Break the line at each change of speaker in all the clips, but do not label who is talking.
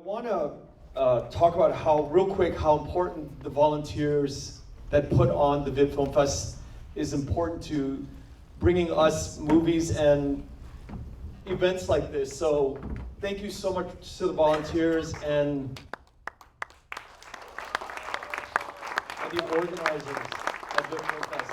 want to talk about real quick, how important the volunteers that put on the Viet Film Fest is important to bringing us movies and events like this. So thank you so much to the volunteers and the organizers of Viet Film Fest.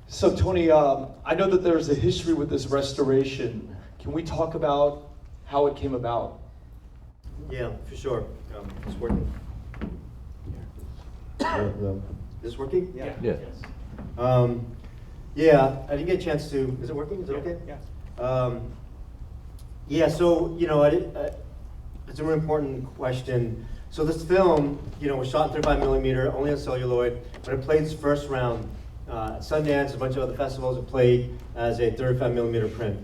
So Tony, I know that there's a history with this restoration. Can we talk about how it came about?
Yeah, for sure. It's working. Is this working?
Yeah.
Yes.
Yeah, I didn't get a chance to. Is it working? Is it okay?
Yeah.
Yeah. So it's a really important question. So this film, was shot in 35 millimeter, only on celluloid, but it played its first round at Sundance, a bunch of other festivals. It played as a 35 millimeter print.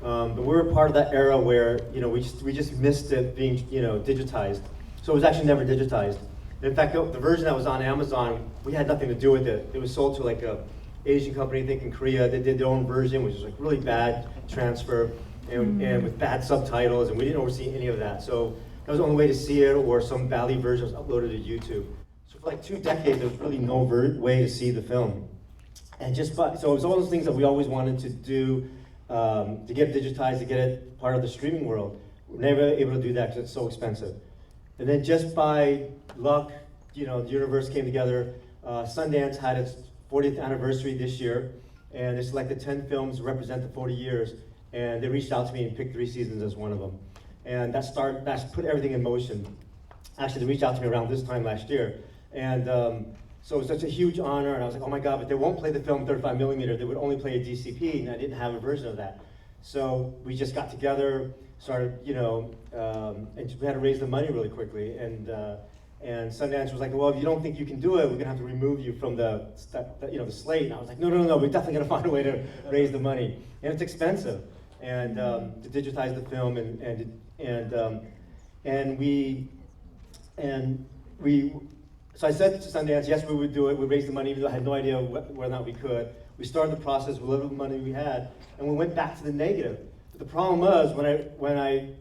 But we were part of that era where we just missed it being digitized. So it was actually never digitized. In fact, the version that was on Amazon, we had nothing to do with it. It was sold to like a Asian company, I think in Korea. They did their own version, which was like really bad transfer and with bad subtitles, and we didn't oversee any of that. So that was the only way to see it, or some badly version was uploaded to YouTube. So for like 2 decades, there was really no way to see the film. And so it was all those things that we always wanted to do to get it digitized, to get it part of the streaming world. We're never able to do that because it's so expensive. And then just by luck, the universe came together. Sundance had its 40th anniversary this year, and they selected 10 films to represent the 40 years, and they reached out to me and picked 3 seasons as one of them. And that's put everything in motion. Actually, they reached out to me around this time last year. And so it was such a huge honor, and I was like, oh my God, but they won't play the film 35 millimeter, they would only play a DCP, and I didn't have a version of that. So we just got together, started, and we had to raise the money really quickly. And Sundance was like, well, if you don't think you can do it, we're gonna have to remove you from the slate. And I was like, no, we're definitely gonna find a way to raise the money. And it's expensive, and to digitize the film, So I said to Sundance, yes, we would do it. We raised the money, even though I had no idea whether or not we could. We started the process with whatever money we had, and we went back to the negative. But the problem was when I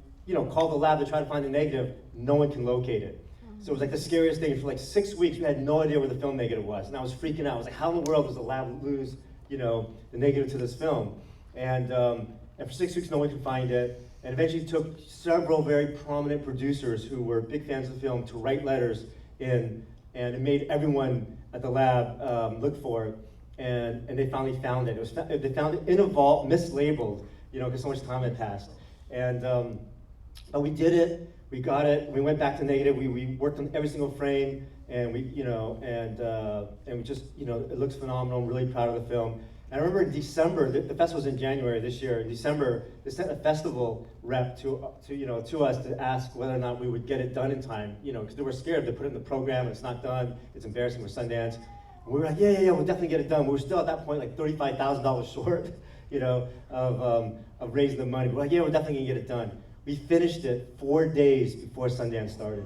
called the lab to try to find the negative, no one can locate it. So it was like the scariest thing. For like 6 weeks, we had no idea where the film negative was, and I was freaking out. I was like, how in the world does the lab lose, the negative to this film? And for 6 weeks, no one could find it. And eventually, it took several very prominent producers who were big fans of the film to write letters in. And it made everyone at the lab look for it, and they finally found it. They found it in a vault, mislabeled, because so much time had passed. And but we did it. We got it. We went back to negative. We worked on every single frame, and we just it looks phenomenal. I'm really proud of the film. And I remember in December, the festival was in January this year. In December, they sent a festival rep to us to ask whether or not we would get it done in time. Because they were scared. They put it in the program, and it's not done. It's embarrassing for Sundance. And we were like, yeah, we'll definitely get it done. We were still at that point like $35,000 short, of raising the money. We're like, yeah, we're definitely gonna get it done. We finished it 4 days before Sundance started.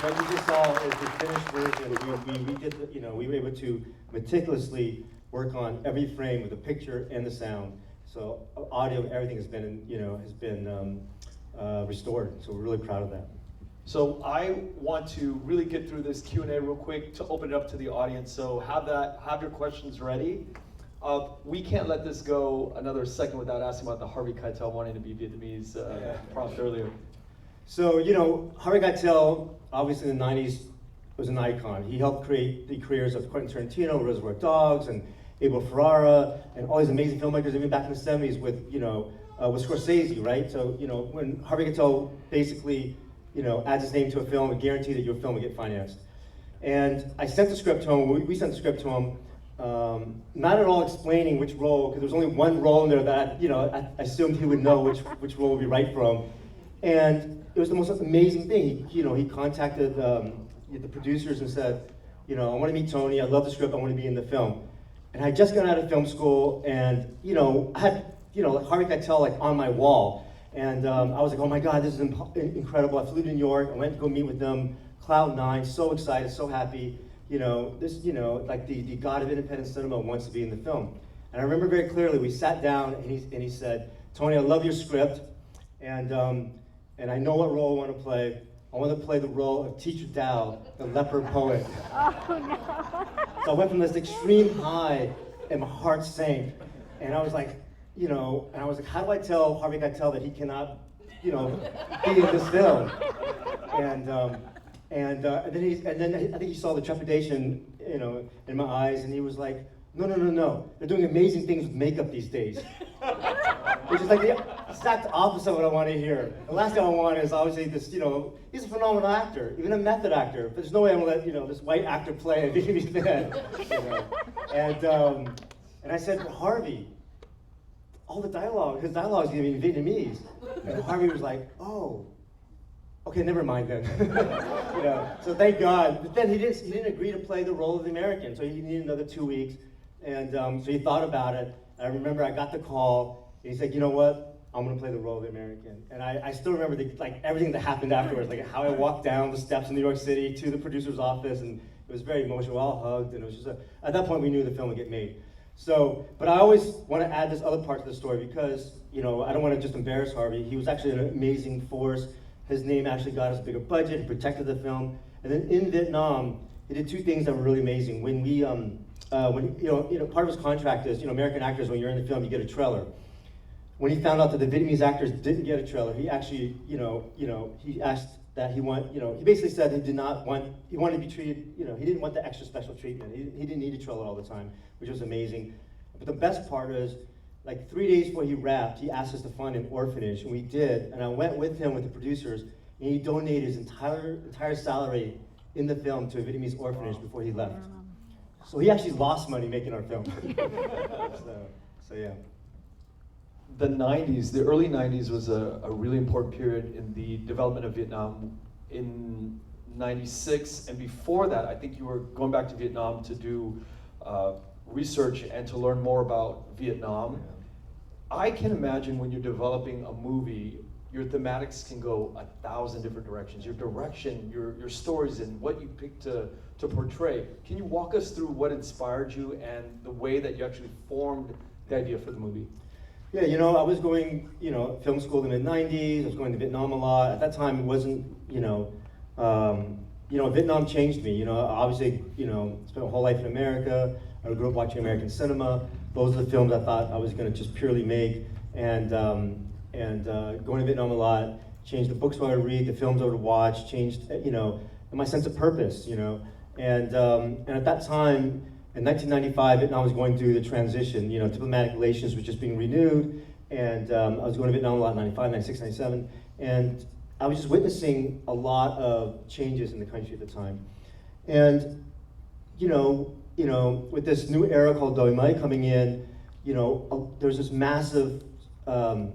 What you just saw is the finished version. We did, we were able to meticulously work on every frame with the picture and the sound. So audio, everything has been, restored. So we're really proud of that.
So I want to really get through this Q&A real quick to open it up to the audience. So have your questions ready. We can't let this go another second without asking about the Harvey Keitel wanting to be Vietnamese prompt earlier.
So, Harvey Keitel, obviously in the 90s, was an icon. He helped create the careers of Quentin Tarantino, Reservoir Dogs, and Abel Ferrara, and all these amazing filmmakers, even back in the 70s with Scorsese, right? So, when Harvey Keitel basically, adds his name to a film, it guaranteed that your film would get financed. And I sent the script to him, we sent the script to him, not at all explaining which role, because there was only one role in there that, I assumed he would know which role would be right for him. And it was the most amazing thing. He contacted the producers and said, I want to meet Tony. I love the script. I want to be in the film. And I had just gotten out of film school, and I had Harvey Keitel on my wall, and I was like, oh my God, this is incredible. I flew to New York. I went to go meet with them. Cloud 9, so excited, so happy. The God of independent cinema wants to be in the film. And I remember very clearly, we sat down and he said, Tony, I love your script, and I know what role I want to play. I want to play the role of Teacher Dao, the leper poet.
Oh no.
So I went from this extreme high, and my heart sank. And I was like, you know, and I was like, how do I tell Harvey Keitel that he cannot, you know, be in this film? And then I think he saw the trepidation, you know, in my eyes, and he was like, no. They're doing amazing things with makeup these days. Which is like the exact opposite of what I want to hear. The last thing I want is obviously this, you know, he's a phenomenal actor, even a method actor. But there's no way I'm gonna let, you know, this white actor play a Vietnamese man. You know? And I said, Harvey, all the dialogue, his dialogue is gonna be in Vietnamese. And Harvey was like, oh, okay, never mind then. You know, so thank God. But then he didn't agree to play the role of the American, so he needed another 2 weeks. And so he thought about it. I remember I got the call, and he said, you know what? I'm gonna play the role of the American. And I still remember like everything that happened afterwards, like how I walked down the steps in New York City to the producer's office, and it was very emotional. We all hugged, and it was just at that point we knew the film would get made. So, but I always want to add this other part to the story because, you know, I don't want to just embarrass Harvey. He was actually an amazing force. His name actually got us a bigger budget. He protected the film. And then in Vietnam, he did two things that were really amazing. When we, when you know, part of his contract is, you know, American actors, when you're in the film, you get a trailer. When he found out that the Vietnamese actors didn't get a trailer, he actually, he asked that he basically said he wanted to be treated, you know, he didn't want the extra special treatment. He didn't need a trailer all the time, which was amazing. But the best part is, like 3 days before he wrapped, he asked us to fund an orphanage, and we did. And I went with him with the producers, and he donated his entire salary in the film to a Vietnamese orphanage before he left. So he actually lost money making our film. so yeah.
The 90s, the early 90s was a really important period in the development of Vietnam. In 96, and before that, I think you were going back to Vietnam to do research and to learn more about Vietnam. I can imagine when you're developing a movie, your thematics can go 1,000 different directions. Your direction, your stories, and what you pick to portray. Can you walk us through what inspired you and the way that you actually formed the idea for the movie?
Yeah, you know, I was going, you know, film school in the mid-90s. I was going to Vietnam a lot. At that time, it wasn't, Vietnam changed me. You know, obviously, you know, spent my whole life in America. I grew up watching American cinema. Those are the films I thought I was going to just purely make. And going to Vietnam a lot changed the books I would read, the films I would watch, changed, you know, my sense of purpose, you know. And at that time, in 1995, Vietnam was going through the transition. You know, diplomatic relations was just being renewed, and I was going to Vietnam a lot in 95, 96, 97, and I was just witnessing a lot of changes in the country at the time. And, you know, with this new era called Đổi Mới coming in, you know, there's this massive, a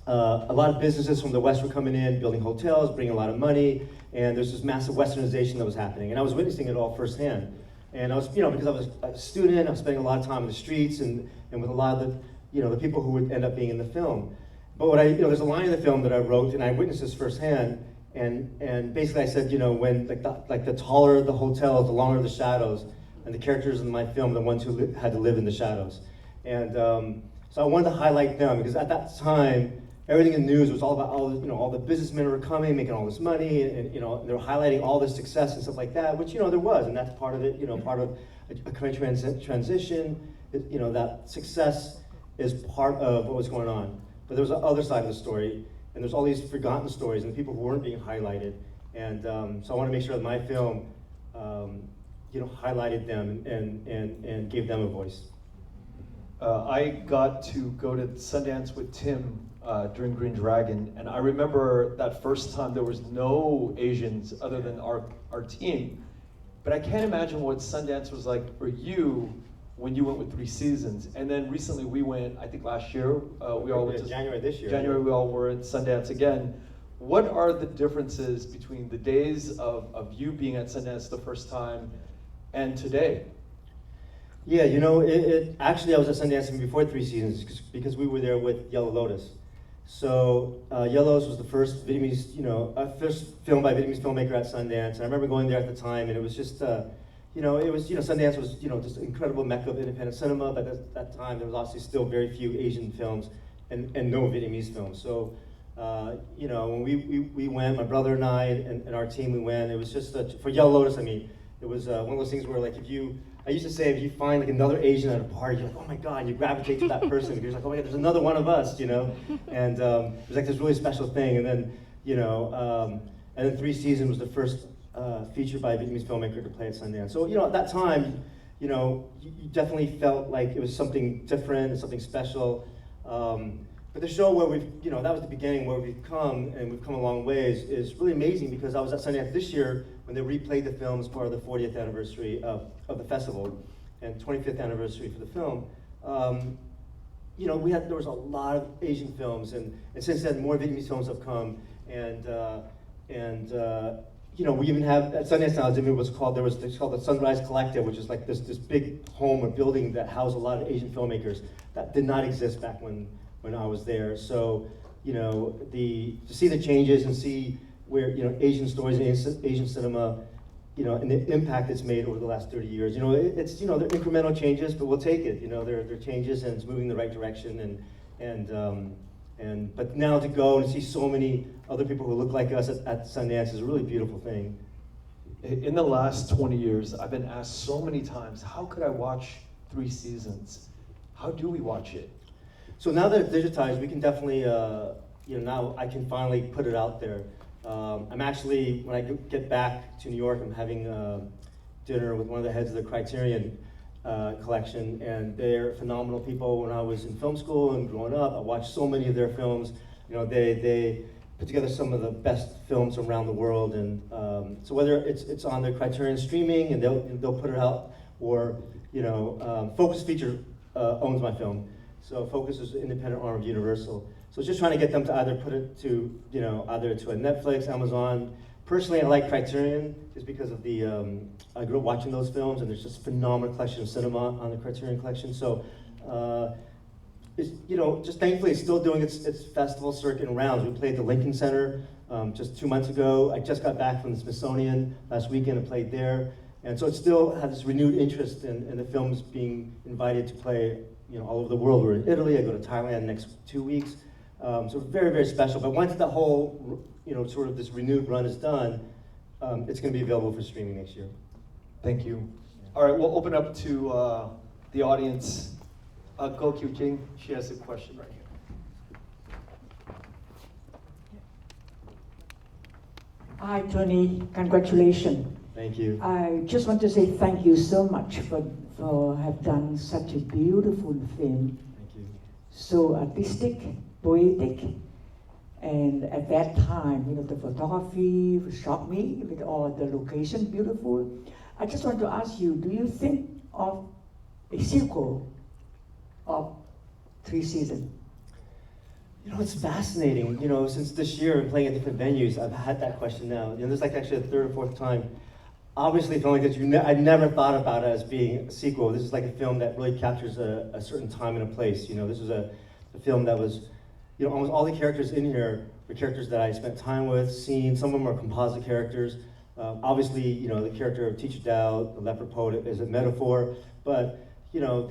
lot of businesses from the West were coming in, building hotels, bringing a lot of money, and there's this massive Westernization that was happening, and I was witnessing it all firsthand. And I was, you know, because I was a student, I was spending a lot of time in the streets and with a lot of the, you know, the people who would end up being in the film. But there's a line in the film that I wrote, and I witnessed this firsthand, and basically I said, you know, when like the taller the hotels, the longer the shadows, and the characters in my film, the ones who had to live in the shadows. And so I wanted to highlight them, because at that time, everything in the news was all about all the businessmen were coming, making all this money, and you know, they were highlighting all this success and stuff like that, which, you know, there was, and that's part of it, you know, part of a country transition, you know, that success is part of what was going on. But there was the other side of the story, and there's all these forgotten stories and the people who weren't being highlighted, and so I want to make sure that my film, you know, highlighted them and gave them a voice.
I got to go to Sundance with Tim during Green Dragon, and I remember that first time there was no Asians other than our team. But I can't imagine what Sundance was like for you when you went with 3 seasons. And then recently we went, I think last year, we all went to
January this year.
January we all were at Sundance again. What are the differences between the days of you being at Sundance the first time and today?
Yeah, you know, actually I was at Sundance even before 3 seasons because we were there with Yellow Lotus. So Yellow Lotus was the first Vietnamese, you know, first film by a Vietnamese filmmaker at Sundance. And I remember going there at the time, and it was just, you know, it was, you know, Sundance was, you know, just an incredible mecca of independent cinema, but at that time there was obviously still very few Asian films and no Vietnamese films. So, you know, when we went, my brother and I and our team, we went, it was just, for Yellow Lotus, I mean, it was one of those things where like I used to say, if you find like another Asian at a party, you're like, oh my God, you gravitate to that person. You're like, oh my God, there's another one of us, you know? And it was like this really special thing. And then, you know, and then 3 Seasons was the first feature by a Vietnamese filmmaker to play at Sundance. So, you know, at that time, you know, you definitely felt like it was something different and something special. But the show where we've, you know, that was the beginning, where we've come, and we've come a long ways, is really amazing because I was at Sundance this year when they replayed the film as part of the 40th anniversary of the festival and 25th anniversary for the film. You know, there was a lot of Asian films, and since then more Vietnamese films have come, and you know, we even have at Sundance now, it's called the Sunrise Collective, which is like this big home or building that housed a lot of Asian filmmakers that did not exist back when I was there. So, you know, to see the changes and see where, you know, Asian stories and Asian cinema, you know, and the impact it's made over the last 30 years. You know, it's, you know, they're incremental changes, but we'll take it. You know, they're changes and it's moving in the right direction. But now to go and see so many other people who look like us at Sundance is a really beautiful thing.
In the last 20 years, I've been asked so many times, how could I watch 3 Seasons? How do we watch it?
So now that it's digitized, we can definitely, you know, now I can finally put it out there. I'm actually, when I get back to New York, I'm having dinner with one of the heads of the Criterion collection, and they're phenomenal people. When I was in film school and growing up, I watched so many of their films. You know, they put together some of the best films around the world, and so whether it's on the Criterion streaming and they'll put it out, or, you know, Focus Feature owns my film. So Focus is an independent arm of Universal. So it's just trying to get them to either put it to, you know, either to a Netflix, Amazon. Personally, I like Criterion just because of the, I grew up watching those films, and there's just a phenomenal collection of cinema on the Criterion collection. So, it's, you know, just thankfully it's still doing its festival circuit and rounds. We played the Lincoln Center just 2 months ago. I just got back from the Smithsonian last weekend and played there. And so it still has this renewed interest in the films being invited to play, you know, all over the world. We're in Italy, I go to Thailand next 2 weeks. So very, very special. But once the whole, you know, sort of this renewed run is done, it's going to be available for streaming next year.
Thank you. All right, we'll open up to the audience. Go Q King, she has a question right here.
Hi, Tony. Congratulations.
Thank you.
I just want to say thank you so much for have done such a beautiful film.
Thank you.
So artistic, poetic, and at that time, you know, the photography shocked me with all the location beautiful. I just want to ask you, do you think of a sequel of 3 Seasons?
You know, it's fascinating. You know, since this year and playing at different venues, I've had that question now. You know, this is like actually the 3rd or 4th time. Obviously, a film like this, I never thought about it as being a sequel. This is like a film that really captures a certain time and a place. You know, this was a film that was, you know, almost all the characters in here were characters that I spent time with, seen. Some of them are composite characters. Obviously, you know, the character of Teacher Dao, the leper poet, is a metaphor. But, you know,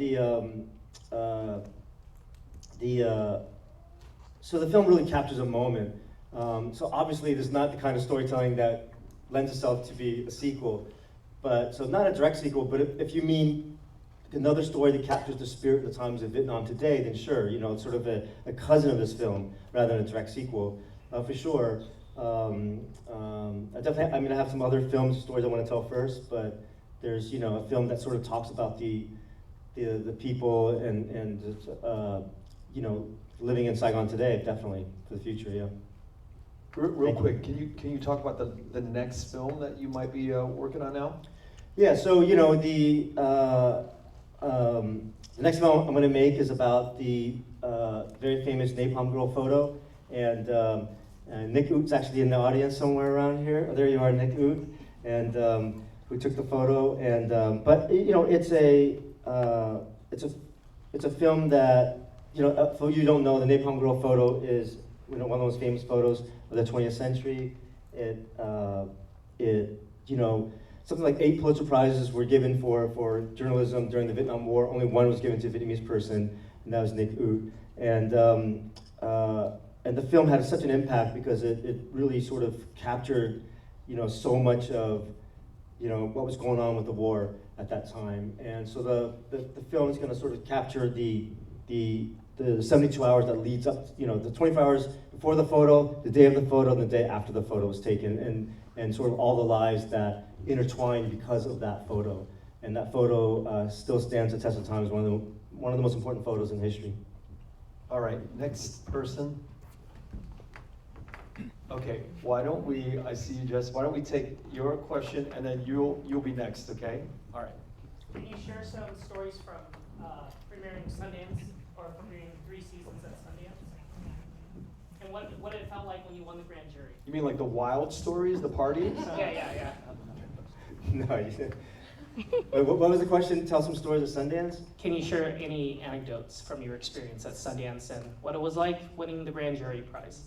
so the film really captures a moment. So obviously, this is not the kind of storytelling that lends itself to be a sequel. But, so not a direct sequel, but if you mean another story that captures the spirit of the times of Vietnam today, then sure, you know, it's sort of a cousin of this film rather than a direct sequel, for sure. I definitely, I mean, I have some other film stories I want to tell first, but there's, you know, a film that sort of talks about the people and you know, living in Saigon today, definitely, for the future, yeah.
Real quick, can you talk about the next film that you might be working on now?
Yeah, so, you know, the next film I'm going to make is about the very famous Napalm Girl photo, and Nick Oot's actually in the audience somewhere around here. Oh, there you are, Nick Oot, and who took the photo. And but you know, it's a film that, you know, for you don't know, the Napalm Girl photo is, you know, one of those famous photos of the 20th century. You know, something like 8 Pulitzer Prizes were given for journalism during the Vietnam War. Only one was given to a Vietnamese person, and that was Nick Ut. And the film had such an impact because it really sort of captured, so much of, what was going on with the war at that time. And so the film is going to sort of capture the 72 hours that leads up, the 24 hours before the photo, the day of the photo, and the day after the photo was taken, and sort of all the lives that intertwined because of that photo. And that photo still stands the test of time as one of the most important photos in history.
All right, next person. Okay, why don't we, I see you, Jess, why don't we take your question and then you'll be next, okay? All right.
Can you share some stories from premiering Sundance or premiering 3 seasons at Sundance? And what it felt like when you won the grand jury?
You mean like the wild stories, the parties?
Yeah.
No, you said. What was the question? Tell some stories at Sundance?
Can you share any anecdotes from your experience at Sundance and what it was like winning the grand jury prize?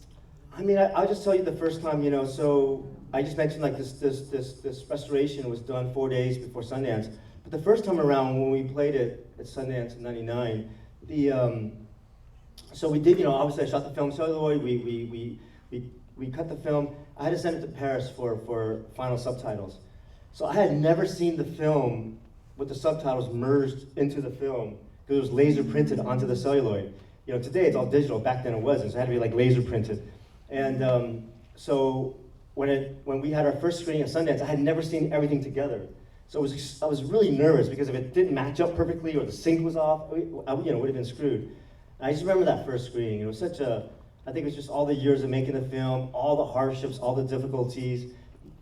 I mean, I'll just tell you the first time, so I just mentioned like this restoration was done 4 days before Sundance. But the first time around when we played it at Sundance in '99, so we did, obviously I shot the film celluloid, we cut the film. I had to send it to Paris for final subtitles. So I had never seen the film with the subtitles merged into the film because it was laser printed onto the celluloid. Today it's all digital, back then it wasn't, so it had to be like laser printed. And so when we had our first screening at Sundance, I had never seen everything together. So I was really nervous because if it didn't match up perfectly or the sync was off, it would have been screwed. And I just remember that first screening. It was I think it was just all the years of making the film, all the hardships, all the difficulties.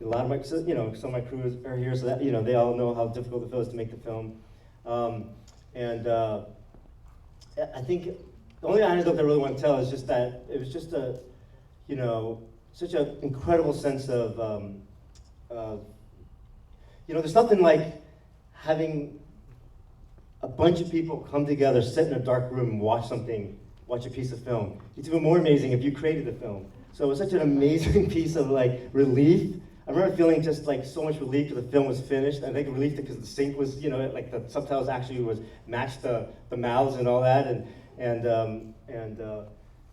A lot of my, some of my crews are here, so that, they all know how difficult it feels to make the film. I think the only anecdote I really want to tell is just that it was just such an incredible sense of, there's nothing like having a bunch of people come together, sit in a dark room and watch a piece of film. It's even more amazing if you created the film. So it was such an amazing piece of relief. I remember feeling just so much relief because the film was finished. I think relief because the sync was, like the subtitles actually matched the mouths and all that.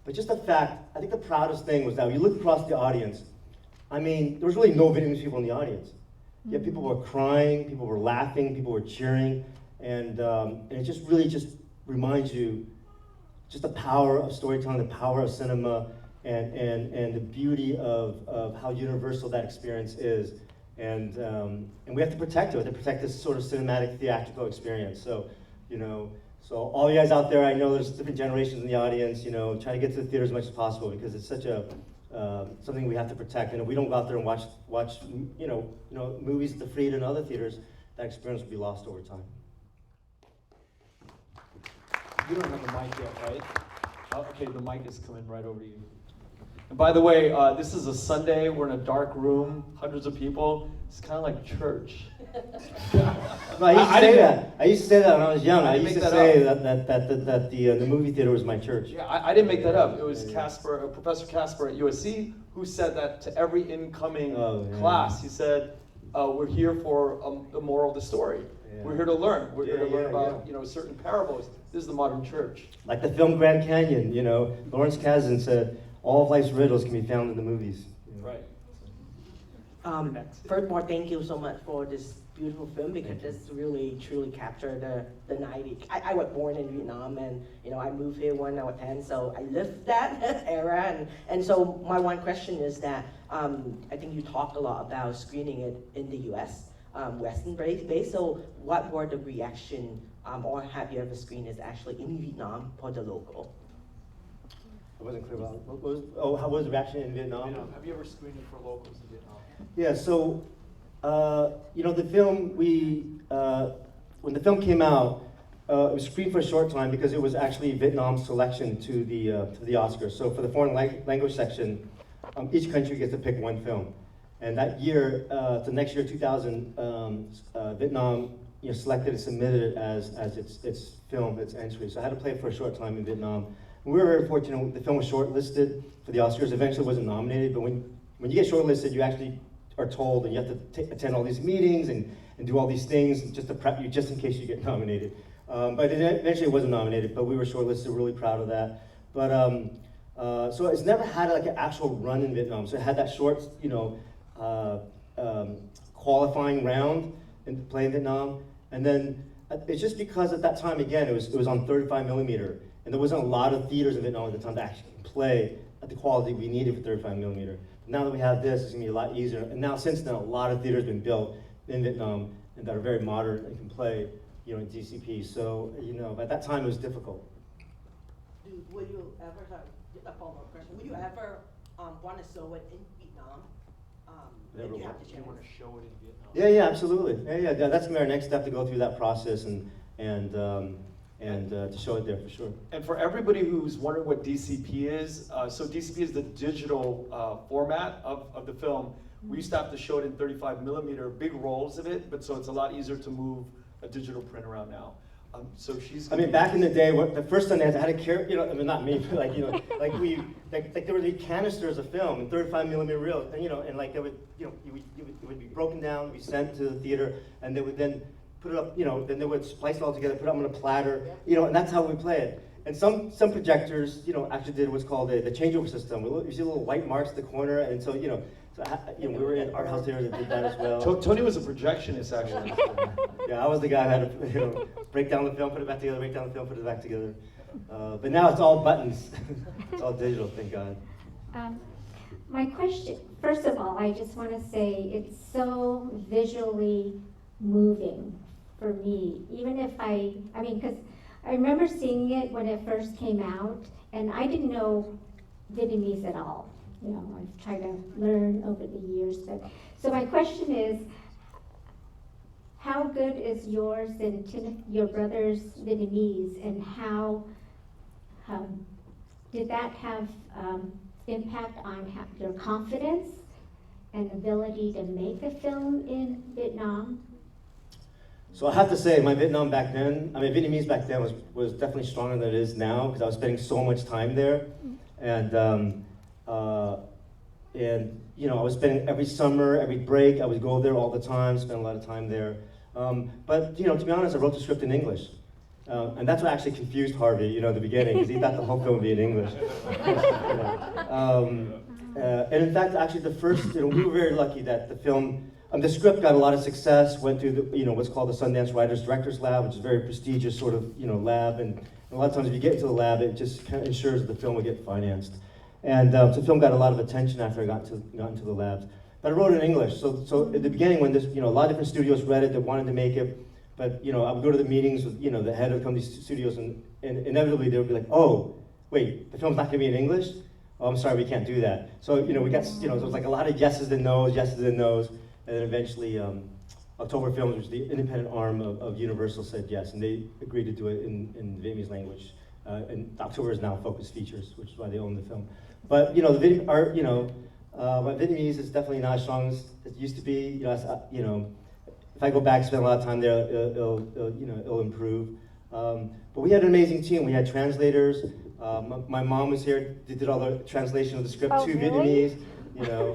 But just the fact, I think the proudest thing was that when you look across the audience, I mean, there was really no Vietnamese people in the audience. Yet people were crying, people were laughing, people were cheering, and it just really just reminds you just the power of storytelling, the power of cinema, and the beauty of how universal that experience is. And we have to protect it. We have to protect this sort of cinematic, theatrical experience. So, so all you guys out there, I know there's different generations in the audience, try to get to the theater as much as possible because it's such a something we have to protect. And if we don't go out there and watch movies at the Fried and other theaters, that experience will be lost over time.
You don't have a mic yet, right? Okay, the mic is coming right over to you. And by the way, this is a Sunday. We're in a dark room, hundreds of people. It's kind of like church.
No, I used to say that when I was young. I used to say that the movie theater was my church.
Yeah, I didn't make that up. It was Casper, Professor Casper at USC, who said that to every incoming class. He said, "We're here for the moral of the story. Yeah. We're here to learn. We're here to learn about certain parables. This is the modern church."
Like the film Grand Canyon. Lawrence Kasdan said, "All of life's riddles can be found in the movies."
Right.
First of all, thank you so much for this beautiful film because this really truly captured the 90s. I was born in Vietnam and I moved here when I was 10, so I lived that era. And so my one question is that I think you talked a lot about screening it in the US, Western based. So what were the reaction or have you ever screened it actually in Vietnam for the local?
I wasn't clear about it. How was the reaction in Vietnam?
Have you ever screened it for locals in Vietnam?
Yeah, so, the film, when the film came out, it was screened for a short time because it was actually Vietnam's selection to the Oscars. So for the foreign language section, each country gets to pick one film. And that year, the next year, 2000, Vietnam selected and submitted it as its film, its entry. So I had to play it for a short time in Vietnam. And we were very fortunate. The film was shortlisted for the Oscars. Eventually, it wasn't nominated, but when you get shortlisted, you actually are told, and you have to attend all these meetings and do all these things just to prep you, just in case you get nominated. But eventually it wasn't nominated, but we were shortlisted, we're really proud of that. But so it's never had like an actual run in Vietnam. So it had that short, you know, qualifying round in play in Vietnam, and then it's just because at that time again it was on 35mm, and there wasn't a lot of theaters in Vietnam at the time that actually can play at the quality we needed for 35mm. Now that we have this, it's gonna be a lot easier. And now since then, a lot of theaters have been built in Vietnam and that are very modern and can play, you know, in DCP. So you know, at that time it was difficult.
Will you ever, sorry, a follow-up question, will you ever want to show it in Vietnam?
Never
You have
will.
the
Do you want to show it in Vietnam?
Yeah, absolutely. Yeah. That's gonna be our next step, to go through that process and to show it there for sure.
And for everybody who's wondering what DCP is, so DCP is the digital format of the film. We used to have to show it in 35mm, big rolls of it, but so it's a lot easier to move a digital print around now. So she's.
I mean, back in the day, the first Sundance, I had to carry, you know, I mean, not me, but like, you know, like there were these canisters of film in 35mm reels, and you know, and like they would, you know, it would be broken down, be sent to the theater, and they would then put it up, you know, then they would splice it all together, put it on a platter, you know, and that's how we play it. And some projectors, you know, actually did what's called the changeover system. You see little white marks at the corner, and so, you know, we were in art house theaters that did that as well.
Tony was a projectionist, actually.
Yeah, I was the guy who had to, you know, break down the film, put it back together, break down the film, put it back together. But now it's all buttons. It's all digital, thank God.
My question, first of all, I just want to say it's so visually moving for me. Even if I mean, because I remember seeing it when it first came out, and I didn't know Vietnamese at all. You know, I've tried to learn over the years. But so my question is, how good is yours and your brother's Vietnamese, and how did that have impact on your confidence and ability to make a film in Vietnam?
So I have to say, my Vietnam back then, I mean, Vietnamese back then was definitely stronger than it is now, because I was spending so much time there. And you know, I was spending every summer, every break, I would go there all the time, spend a lot of time there. But you know, to be honest, I wrote the script in English. And that's what actually confused Harvey, you know, at the beginning, because he thought the whole film would be in English. And in fact, actually the first, you know, we were very lucky that the film, the script got a lot of success, went through the, you know, what's called the Sundance Writers Directors Lab, which is a very prestigious sort of, you know, lab. And a lot of times if you get into the lab, it just kind of ensures that the film will get financed. And so the film got a lot of attention after I got into the labs. But I wrote it in English. So at the beginning, when this, you know, a lot of different studios read it that wanted to make it, but you know, I would go to the meetings with, you know, the head of these studios, and inevitably they would be like, oh, wait, the film's not gonna be in English? Oh, I'm sorry, we can't do that. So, you know, we got, you know, there was like a lot of yeses and no's, and then eventually October Films, which is the independent arm of Universal, said yes, and they agreed to do it in the Vietnamese language. And October is now Focus Features, which is why they own the film. But you know, my Vietnamese is definitely not as strong as it used to be. You know, if I go back, spend a lot of time there, it'll improve. But we had an amazing team. We had translators. My mom was here. They did all the translation of the script to
really?
Vietnamese. You know,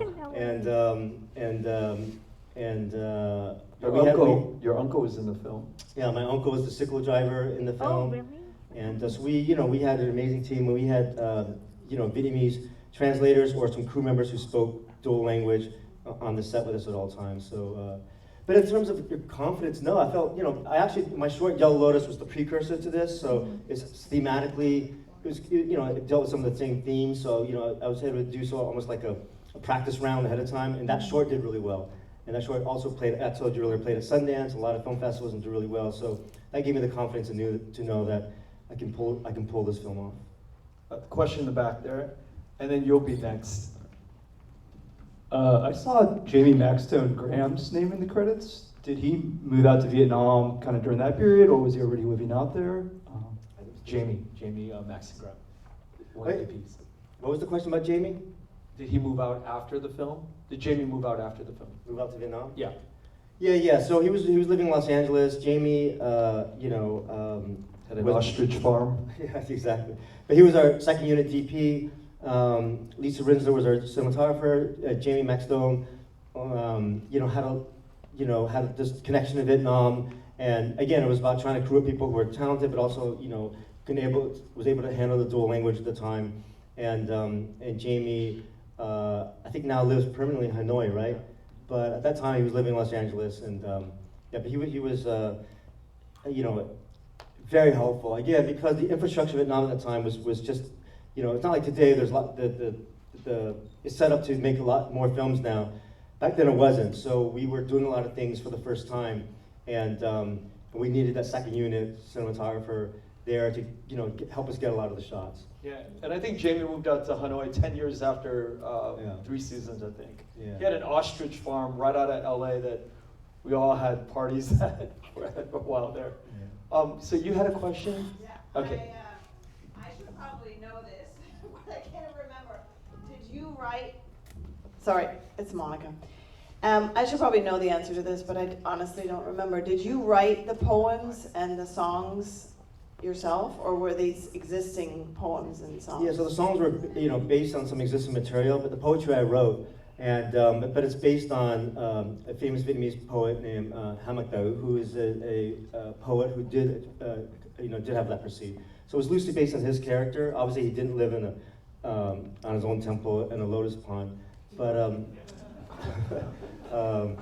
Your uncle was in the film.
Yeah, my uncle was the cyclo driver in the film.
Oh, really?
And so we had an amazing team. We had, you know, Vietnamese translators or some crew members who spoke dual language on the set with us at all times. So, but in terms of your confidence, no, I felt, you know, my short Yellow Lotus was the precursor to this. So it's thematically, you know, it dealt with some of the same themes. So, you know, I was able to do so almost like a practice round ahead of time. And that short did really well. And that short also played, I told you earlier, played at Sundance, a lot of film festivals, and did really well. So that gave me the confidence to know that I can pull this film off.
Question in the back there, and then you'll be next.
I saw Jamie Maxstone Graham's name in the credits. Did he move out to Vietnam kind of during that period, or was he already living out there?
Jamie Maxton Graham, one of the APs.
What was the question about Jamie?
Did he move out after the film? Did Jamie move out after the film?
Move out to Vietnam?
Yeah.
Yeah. So he was living in Los Angeles. Jamie, you know,
At an ostrich farm.
Yes, exactly. But he was our second unit DP. Lisa Rinsler was our cinematographer. Jamie Maxstone had this connection to Vietnam. And again, it was about trying to recruit people who were talented, but also, was able to handle the dual language at the time. And Jamie, I think now lives permanently in Hanoi, right? But at that time, he was living in Los Angeles, and but he was, very helpful. Again, because the infrastructure of Vietnam at that time was just, it's not like today. There's it's set up to make a lot more films now. Back then, it wasn't. So we were doing a lot of things for the first time, and we needed that second unit cinematographer there to help us get a lot of the shots.
Yeah, and I think Jamie moved out to Hanoi 10 years after 3 seasons, I think.
Yeah.
He had an ostrich farm right out of LA that we all had parties at for a while there.
Yeah.
So you had a question?
Yeah.
Okay.
I should probably know this, but I can't remember. Did you write? Sorry, it's Monica. I should probably know the answer to this, but I honestly don't remember. Did you write the poems and the songs yourself, or were these existing poems and songs?
Yeah, so the songs were based on some existing material, but the poetry I wrote, and but it's based on a famous Vietnamese poet named Hammock Dao, who is a poet who did have leprosy. So it was loosely based on his character. Obviously, he didn't live in on his own temple in a lotus pond, but I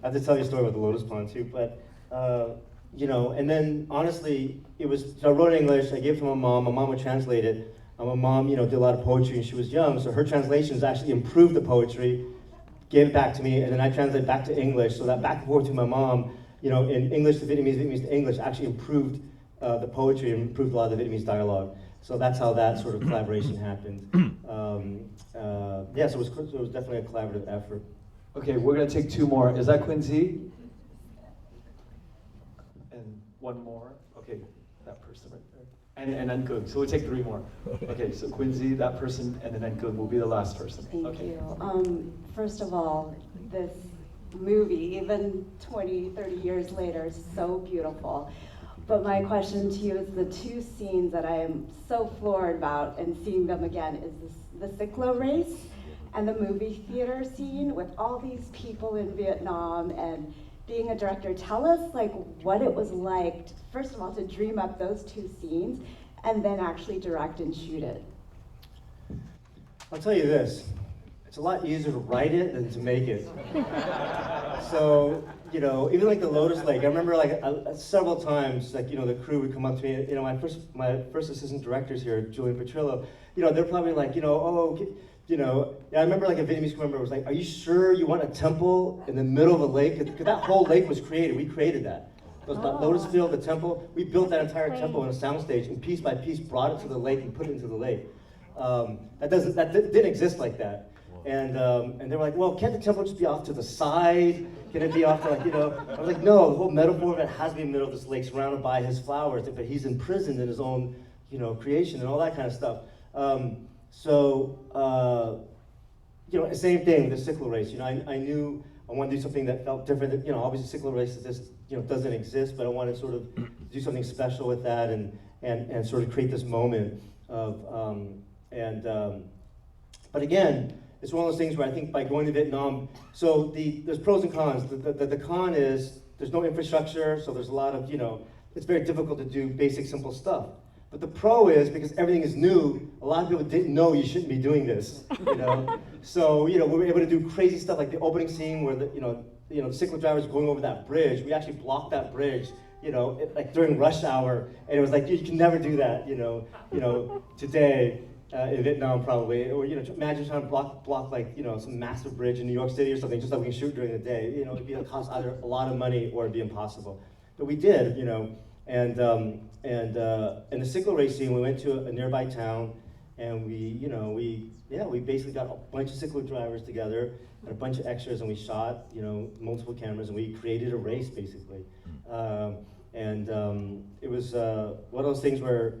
have to tell you a story about the lotus pond too. But and then honestly, so I wrote it in English. I gave it to my mom. My mom would translate it. My mom, did a lot of poetry, and she was young, so her translations actually improved the poetry, gave it back to me, and then I translated back to English. So that back and forth to my mom, in English to Vietnamese, Vietnamese to English, actually improved the poetry and improved a lot of the Vietnamese dialogue. So that's how that sort of collaboration happened. So it was definitely a collaborative effort.
Okay, we're gonna take 2 more. Is that Quincy? And 1 more. Okay, that person right there. And then Good. So we'll take 3 more. Okay, so Quincy, that person, and then Good will be the last person.
Thank you. First of all, this movie, even 20, 30 years later, is so beautiful. But my question to you is the 2 scenes that I am so floored about and seeing them again is the cyclo race and the movie theater scene with all these people in Vietnam and being a director. Tell us what it was like, first of all, to dream up those 2 scenes and then actually direct and shoot it.
I'll tell you this, it's a lot easier to write it than to make it. So, even like the Lotus Lake, I remember several times, the crew would come up to me, my first assistant directors here, Julian Petrillo, they're probably like, I remember a Vietnamese crew member was like, are you sure you want a temple in the middle of a lake? Because that whole lake was created, we created that. Lotus Field, the temple, we built that entire temple in a soundstage and piece by piece brought it to the lake and put it into the lake. That didn't exist like that. And they were like, well, can't the temple just be off to the side? Can it be off to I was like, no, the whole metaphor of it has to be in the middle of this lake surrounded by his flowers, but he's imprisoned in his own, creation and all that kind of stuff. Same thing with the cyclo race. I knew I wanted to do something that felt different. Obviously cyclo race doesn't exist, but I wanted to sort of do something special with that and sort of create this moment of but again, it's one of those things where I think by going to Vietnam, so there's pros and cons. The con is there's no infrastructure, so there's a lot of, it's very difficult to do basic, simple stuff. But the pro is, because everything is new, a lot of people didn't know you shouldn't be doing this, So, we were able to do crazy stuff like the opening scene where the cyclo drivers going over that bridge. We actually blocked that bridge, during rush hour, and it was like, you can never do that, today. In Vietnam probably, or imagine trying to block some massive bridge in New York City or something, just like we can shoot during the day. It'd cost either a lot of money or it'd be impossible. But we did, and the cyclo race scene, we went to a nearby town, and we basically got a bunch of cyclo drivers together and a bunch of extras, and we shot multiple cameras, and we created a race basically. It was one of those things where,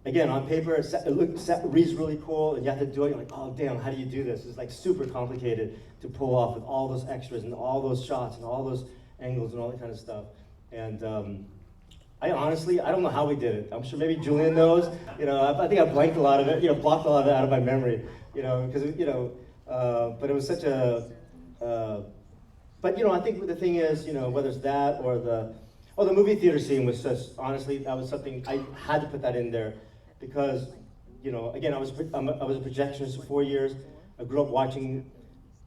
again, on paper, it reads really cool, and you have to do it. You're like, oh, damn, how do you do this? It's super complicated to pull off with all those extras and all those shots and all those angles and all that kind of stuff. And I honestly, I don't know how we did it. I'm sure maybe Julian knows. I think I blanked a lot of it, blocked a lot of it out of my memory, because, but it was such a But I think the thing is, whether it's that or the movie theater scene was just, honestly, that was something, I had to put that in there because, again, I was a projectionist for 4 years. I grew up watching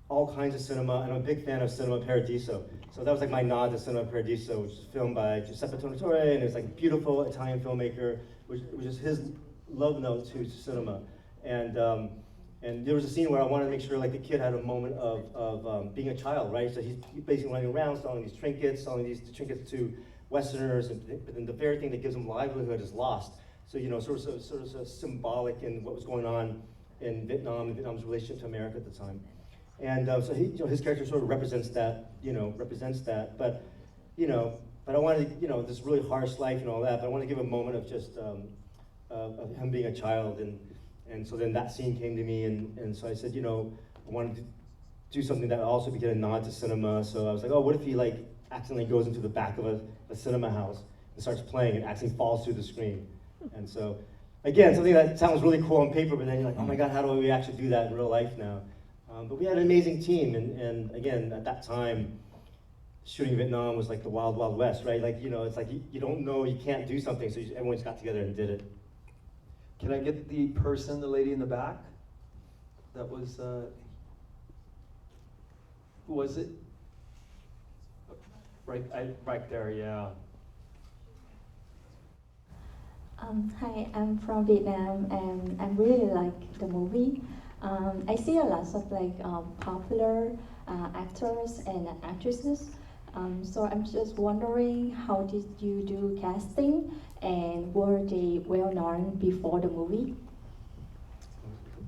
all kinds of cinema, and I'm a big fan of Cinema Paradiso. So that was like my nod to Cinema Paradiso, which is filmed by Giuseppe Tornatore, and it's like a beautiful Italian filmmaker, which is his love note to cinema. And there was a scene where I wanted to make sure like the kid had a moment of being a child, right? So he's basically running around selling these trinkets, to Westerners, but then the very thing that gives him livelihood is lost. So sort of symbolic in what was going on in Vietnam and Vietnam's relationship to America at the time. And so he, his character sort of represents that, But, but I wanted, this really harsh life and all that. But I wanted to give a moment of just of him being a child, and so then that scene came to me, and so I said, I wanted to do something that also would get a nod to cinema. So I was like, oh, what if he like accidentally goes into the back of a cinema house and starts playing and accidentally falls through the screen? And so, again, something that sounds really cool on paper, but then you're like, oh my God, how do we actually do that in real life now? But we had an amazing team, and again, at that time, shooting Vietnam was like the wild, wild west, right? Like, it's like you don't know, you can't do something, so everyone just got together and did it.
Can I get the person, the lady in the back? That was, who was it? Right there, yeah.
Hi, I'm from Vietnam, and I really like the movie. I see a lot of like popular actors and actresses. So I'm just wondering, how did you do casting, and were they well known before the movie?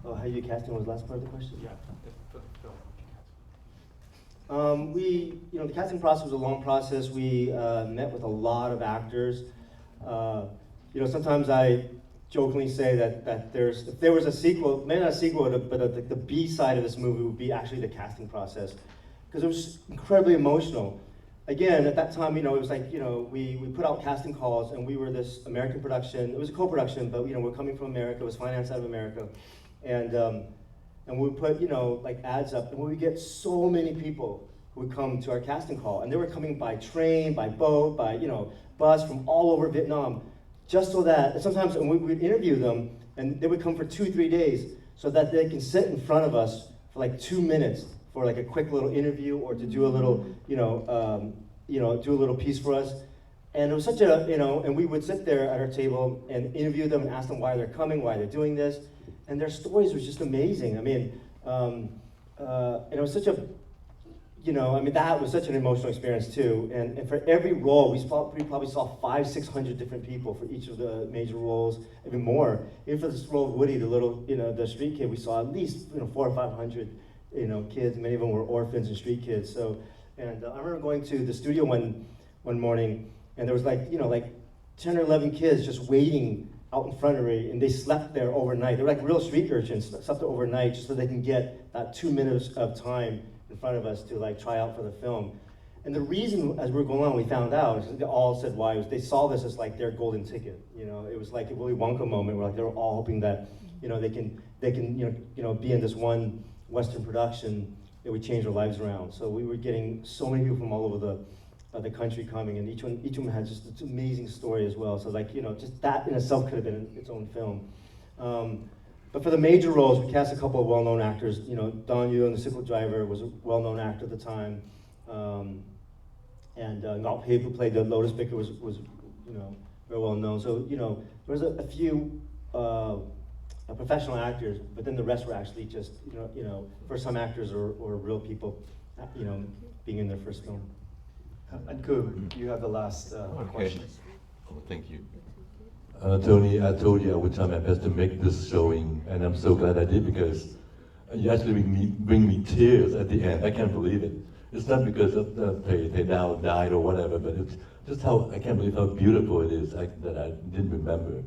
Oh, how you casting was the last part of the question?
Yeah.
The casting process was a long process. We met with a lot of actors. Sometimes I jokingly say that if there was a sequel, maybe not a sequel, but the B side of this movie would be actually the casting process, because it was incredibly emotional. Again, at that time, it was like, we put out casting calls, and we were this American production. It was a co-production, but we're coming from America. It was financed out of America, and we put like ads up, and we would get so many people who would come to our casting call, and they were coming by train, by boat, by bus from all over Vietnam. Just so that, sometimes we would interview them, and they would come for 2-3 days, so that they can sit in front of us for like 2 minutes for like a quick little interview, or to do a little, do a little piece for us. And it was such a, and we would sit there at our table and interview them and ask them why they're coming, why they're doing this, and their stories was just amazing. I mean, and it was such a, that was such an emotional experience too. And for every role, we probably saw 500-600 different people for each of the major roles, even more. Even for this role of Woody, the little, the street kid, we saw at least 400 or 500, kids. Many of them were orphans and street kids. So, and I remember going to the studio one morning, and there was like 10 or 11 kids just waiting out in front of me, and they slept there overnight. They were like real street urchins, slept there overnight just so they can get that 2 minutes of time in front of us to like try out for the film. And the reason, as we were going on, we found out, they all said why, was they saw this as like their golden ticket. It was like a Willy Wonka moment where like they were all hoping that they can be in this one Western production that would change their lives around. So we were getting so many people from all over the country coming, and each one had just this amazing story as well. So like just that in itself could have been its own film. But for the major roles, we cast a couple of well-known actors. Don Yu, the cyclo driver, was a well-known actor at the time. And Ngọc Hiệp, who played the lotus picker, was very well-known. So, there was a few professional actors, but then the rest were actually just, first-time actors or real people, being in their first film.
And Ku, you have the last question.
Oh, thank you. Tony, I told you I would try my best to make this showing, and I'm so glad I did, because you actually bring me tears at the end. I can't believe it. It's not because of Teacher Dao died or whatever, but it's just how, I can't believe how beautiful it is that I didn't remember.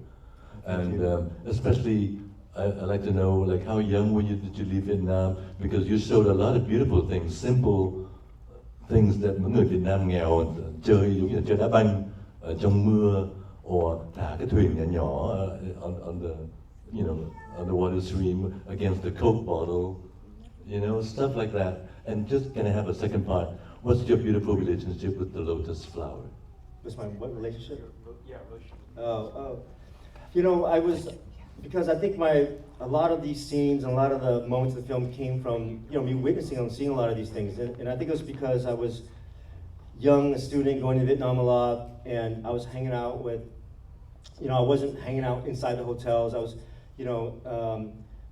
And especially, I'd like to know, like, how young were you, did you leave Vietnam? Because you showed a lot of beautiful things, simple things that mọi người Việt Nam nghèo chơi, giống như là chơi đá banh trong mưa, or thả cái thuyền nhỏ on the, on the water stream against the Coke bottle, stuff like that. And just can I have a second part? What's your beautiful relationship with the lotus flower?
What's my what relationship?
Yeah, relationship.
Oh. You know, because I think a lot of these scenes and a lot of the moments of the film came from, you know, me witnessing and seeing a lot of these things. And I think it was because I was young, a student, going to Vietnam a lot, and I was hanging out with, you know, I wasn't hanging out inside the hotels. I was, you know,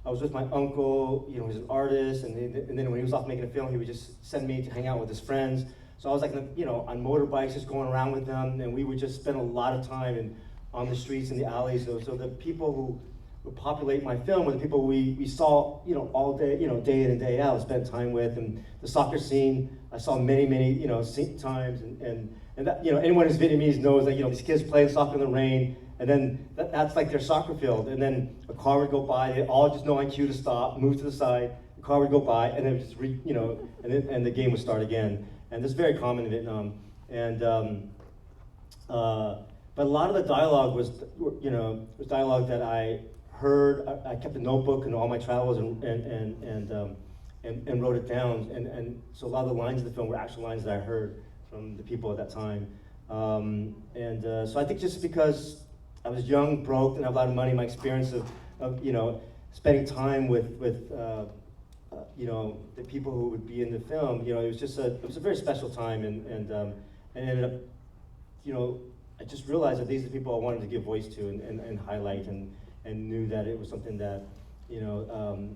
I was with my uncle, you know, he's an artist, and then when he was off making a film, he would just send me to hang out with his friends. So I was like, you know, on motorbikes, just going around with them, and we would just spend a lot of time on the streets and the alleys. So the people who would populate my film were the people we saw, you know, all day, you know, day in and day out, spent time with. And the soccer scene, I saw many, you know, times, and that, you know, anyone who's Vietnamese knows that, you know, these kids playing soccer in the rain, and then that's like their soccer field. And then a car would go by, they all just know on cue to stop, move to the side. The car would go by, and then just you know, and the game would start again. And this is very common in Vietnam. And but a lot of the dialogue was, you know, was dialogue that I heard. I kept a notebook in all my travels and wrote it down. And so a lot of the lines of the film were actual lines that I heard from the people at that time. So I think just because I was young, broke, and have a lot of money, my experience of you know, spending time with you know, the people who would be in the film, you know, it was a very special time, and ended up, you know, I just realized that these are the people I wanted to give voice to and highlight, and knew that it was something that, you know,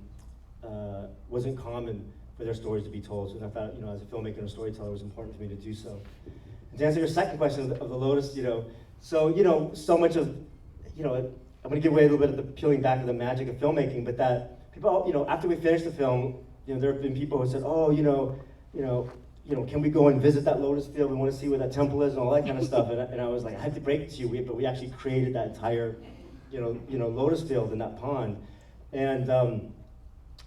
wasn't common for their stories to be told. So I thought, you know, as a filmmaker and a storyteller, it was important for me to do so. And to answer your second question of the lotus, you know, so, you know, so much of, you know, I'm going to give away a little bit of the peeling back of the magic of filmmaking, but that people, you know, after we finished the film, you know, there have been people who said, oh, you know, can we go and visit that lotus field? We want to see where that temple is and all that kind of stuff. And I was like, I have to break it to you, but we actually created that entire, you know, lotus field in that pond. And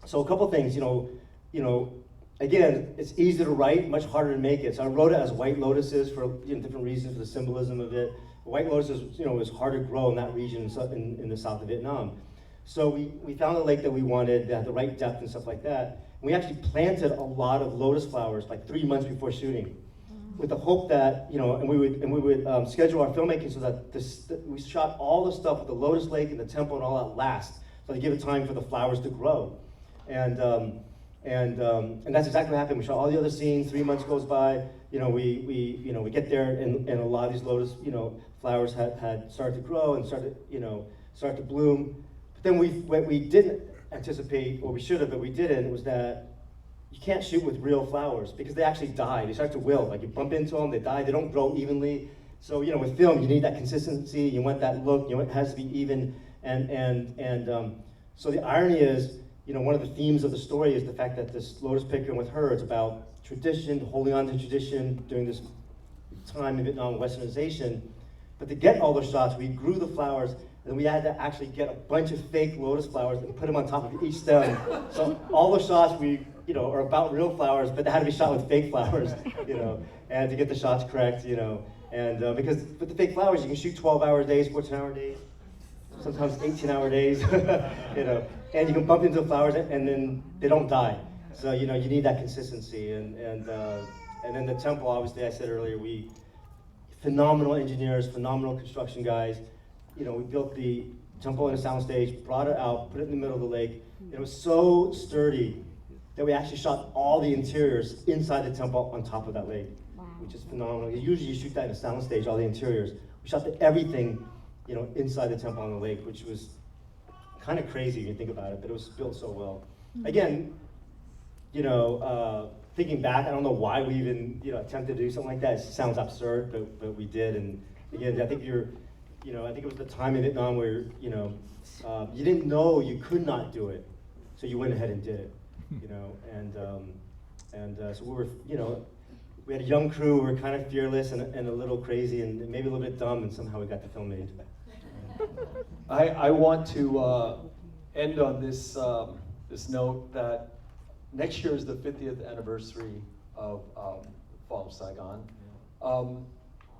so a couple things, you know, again, it's easy to write, much harder to make it. So I wrote it as white lotuses for, you know, different reasons, for the symbolism of it. White lotuses, you know, is hard to grow in that region in the south of Vietnam. So we found a lake that we wanted, that had the right depth and stuff like that. We actually planted a lot of lotus flowers like 3 months before shooting, with the hope that, you know, and we would schedule our filmmaking so that we shot all the stuff with the lotus lake and the temple and all that last, so to give it time for the flowers to grow. And that's exactly what happened. We shot all the other scenes. 3 months goes by. You know, we get there, and a lot of these lotus, you know, flowers had started to grow and start to bloom. But then what we didn't anticipate, or we should have, but we didn't, was that you can't shoot with real flowers because they actually die. They start to wilt. Like, you bump into them, they die. They don't grow evenly. So, you know, with film, you need that consistency. You want that look. You know, it has to be even. So the irony is, you know, one of the themes of the story is the fact that this lotus picker, and with her, it's about tradition, holding on to tradition during this time in Vietnam, Westernization. But to get all those shots, we grew the flowers, and we had to actually get a bunch of fake lotus flowers and put them on top of each stem. So all the shots are about real flowers, but they had to be shot with fake flowers, you know, and to get the shots correct, you know. And because with the fake flowers, you can shoot 12-hour days, 14-hour days, sometimes 18-hour days, you know. And you can bump into the flowers, and then they don't die. So, you know, you need that consistency. And then the temple, obviously, I said earlier, phenomenal engineers, phenomenal construction guys. You know, we built the temple in a soundstage, brought it out, put it in the middle of the lake. And it was so sturdy that we actually shot all the interiors inside the temple on top of that lake, which is phenomenal. Usually you shoot that in a soundstage, all the interiors. We shot everything, you know, inside the temple on the lake, which was kind of crazy if you think about it, but it was built so well. Again, you know, thinking back, I don't know why we even, you know, attempted to do something like that. It sounds absurd, but we did. And again, I think I think it was the time in Vietnam where, you know, you didn't know you could not do it, so you went ahead and did it, you know. So we were, you know, we had a young crew. We were kind of fearless and a little crazy and maybe a little bit dumb, and somehow we got the film made.
I want to end on this this note that next year is the 50th anniversary of the fall of Saigon,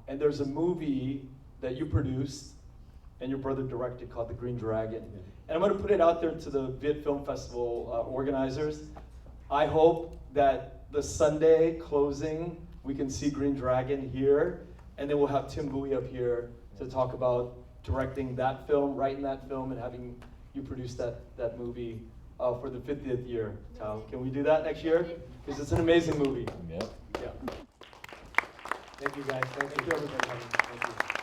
and there's a movie that you produced and your brother directed called The Green Dragon. And I'm going to put it out there to the Viet Film Festival organizers. I hope that the Sunday closing, we can see Green Dragon here, and then we'll have Tim Bui up here to talk about directing that film, writing that film, and having you produce that movie for the 50th year. Can we do that next year? Because it's an amazing movie.
Yep.
Yeah. Thank you guys. Thank you everybody. Thank you.